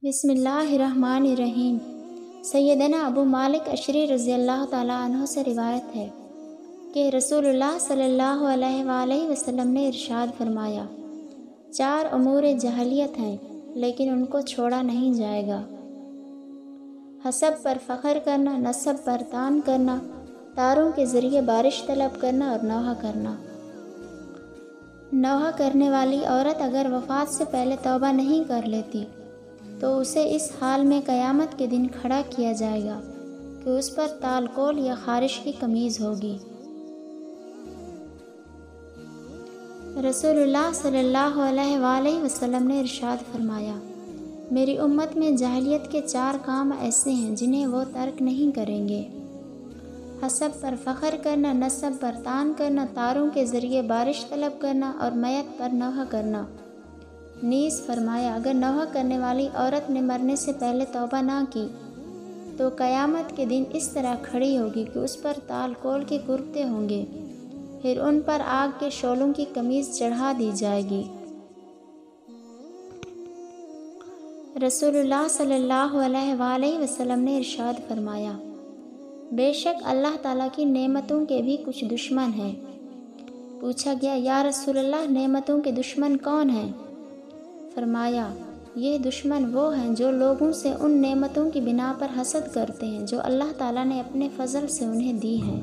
بسم اللہ الرحمن الرحیم۔ سیدنا ابو مالک اشعری رضی اللہ تعالیٰ عنہ سے روایت ہے کہ رسول اللہ صلی اللہ علیہ وآلہ وسلم نے ارشاد فرمایا، 4 امور جاہلیت ہیں لیکن ان کو چھوڑا نہیں جائے گا: حسب پر فخر کرنا، نسب پر تان کرنا، تاروں کے ذریعے بارش طلب کرنا اور نوحہ کرنا۔ نوحہ کرنے والی عورت اگر وفات سے پہلے توبہ نہیں کر لیتی تو اسے اس حال میں قیامت کے دن کھڑا کیا جائے گا کہ اس پر تالکول یا خارش کی قمیض ہوگی۔ رسول اللہ صلی اللہ علیہ وآلہ وسلم نے ارشاد فرمایا، میری امت میں جاہلیت کے 4 کام ایسے ہیں جنہیں وہ ترک نہیں کریں گے: حسب پر فخر کرنا، نسب پر تان کرنا، تاروں کے ذریعے بارش طلب کرنا اور میت پر نوحہ کرنا۔ نیز فرمایا، اگر نوحہ کرنے والی عورت نے مرنے سے پہلے توبہ نہ کی تو قیامت کے دن اس طرح کھڑی ہوگی کہ اس پر تالکول کے کرتے ہوں گے، پھر ان پر آگ کے شعلوں کی قمیض چڑھا دی جائے گی۔ رسول اللہ صلی اللہ علیہ وآلہ وسلم نے ارشاد فرمایا، بے شک اللہ تعالیٰ کی نعمتوں کے بھی کچھ دشمن ہیں۔ پوچھا گیا، یا رسول اللہ، نعمتوں کے دشمن کون ہیں؟ فرمایا، یہ دشمن وہ ہیں جو لوگوں سے ان نعمتوں کی بنا پر حسد کرتے ہیں جو اللہ تعالیٰ نے اپنے فضل سے انہیں دی ہیں۔